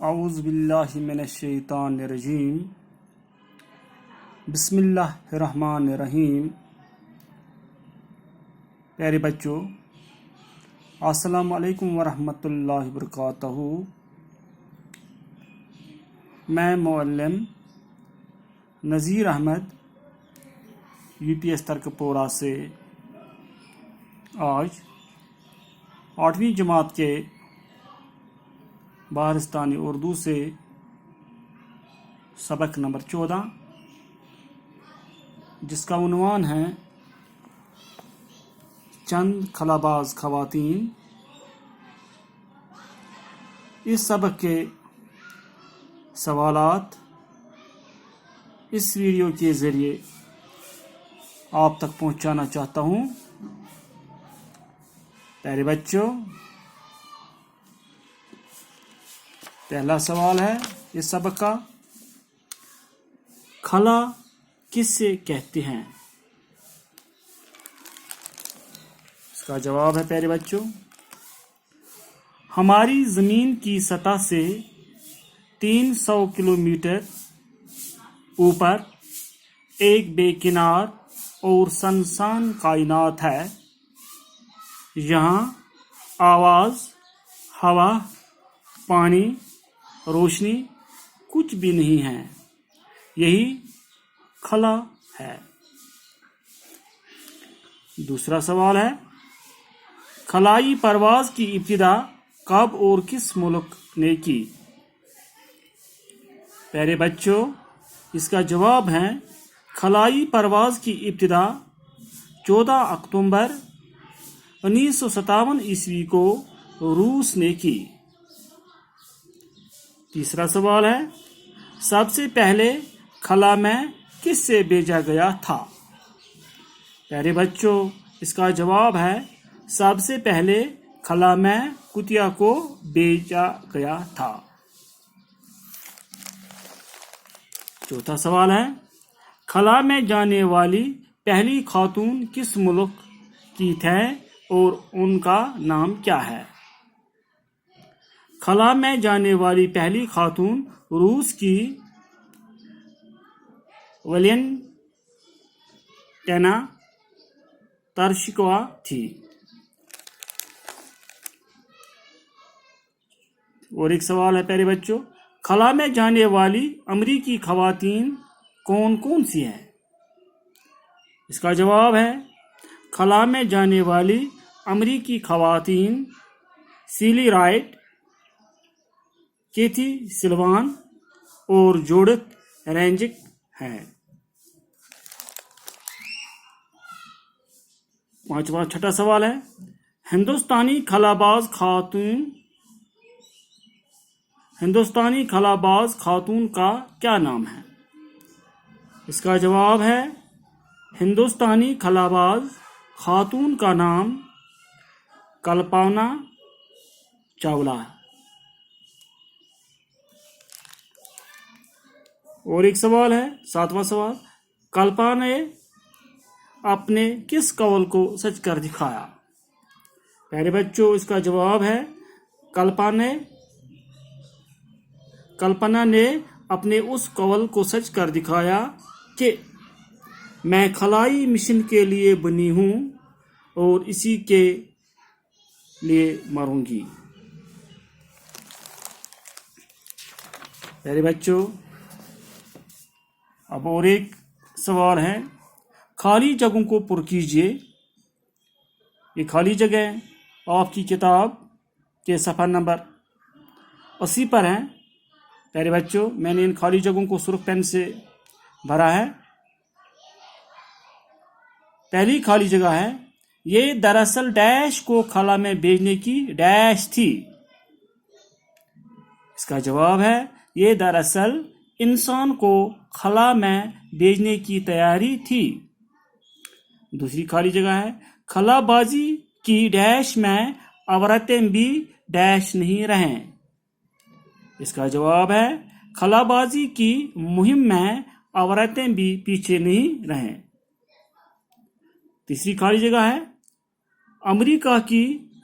اعوذ باللہ من الشیطان الرجیم بسم اللہ الرحمن الرحیم۔ پیارے بچوں، السلام علیکم ورحمۃ اللہ وبرکاتہ۔ میں معلم نذیر احمد UPS ترکپورہ سے آج 8ویں جماعت کے بہارستانی اردو سے سبق نمبر 14 جس کا عنوان ہے چند خلاباز خواتین۔ اس سبق کے سوالات اس ویڈیو کے ذریعے آپ تک پہنچانا چاہتا ہوں۔ پیارے بچوں، پہلا سوال ہے اس سبق کا، خلا کس سے کہتے ہیں؟ اس کا جواب ہے پیارے بچوں، ہماری زمین کی سطح سے 300 کلومیٹر اوپر ایک بے کنار اور سنسان کائنات ہے۔ یہاں آواز، ہوا، پانی، روشنی کچھ بھی نہیں ہے، یہی خلا ہے۔ دوسرا سوال ہے، خلائی پرواز کی ابتدا کب اور کس ملک نے کی؟ پیارے بچوں، اس کا جواب ہے خلائی پرواز کی ابتدا 14 اکتوبر 1957 عیسوی کو روس نے کی۔ تیسرا سوال ہے، سب سے پہلے خلا میں کس سے بھیجا گیا تھا؟ پیارے بچوں، اس کا جواب ہے سب سے پہلے خلا میں کتیا کو بھیجا گیا تھا۔ چوتھا سوال ہے، خلا میں جانے والی پہلی خاتون کس ملک کی تھے اور ان کا نام کیا ہے؟ خلا میں جانے والی پہلی خاتون روس کی ویلنٹینا ترشکووا تھی۔ اور ایک سوال ہے پیارے بچوں، خلا میں جانے والی امریکی خواتین کون کون سی ہیں؟ اس کا جواب ہے خلا میں جانے والی امریکی خواتین سیلی رائٹ، کیتھی سلوان اور جوڈتھ رینجک ہیں۔ چھٹا سوال ہے، ہندوستانی خلاباز خاتون کا کیا نام ہے؟ اس کا جواب ہے ہندوستانی خلاباز خاتون کا نام کلپنا چاولہ ہے۔ اور ایک سوال ہے، 7واں سوال، کلپنا نے اپنے کس قول کو سچ کر دکھایا؟ پیارے بچوں، اس کا جواب ہے کلپنا نے اپنے اس قول کو سچ کر دکھایا کہ میں خلائی مشن کے لیے بنی ہوں اور اسی کے لیے مروں گی۔ پیارے بچوں، اب اور ایک سوال ہے، خالی جگہوں کو پر کیجیے۔ یہ خالی جگہ آپ کی کتاب کے صفحہ نمبر 80 پر ہے۔ پیارے بچوں، میں نے ان خالی جگہوں کو سرخ پین سے بھرا ہے۔ پہلی خالی جگہ ہے، یہ دراصل ڈیش کو خلا میں بھیجنے کی ڈیش تھی۔ اس کا جواب ہے یہ دراصل انسان کو خلا میں بھیجنے کی تیاری تھی۔ دوسری خالی جگہ ہے، خلا بازی کی ڈیش میں عورتیں بھی ڈیش نہیں رہیں۔ اس کا جواب ہے خلا بازی کی مہم میں عورتیں بھی پیچھے نہیں رہیں۔ تیسری خالی جگہ ہے، امریکہ کی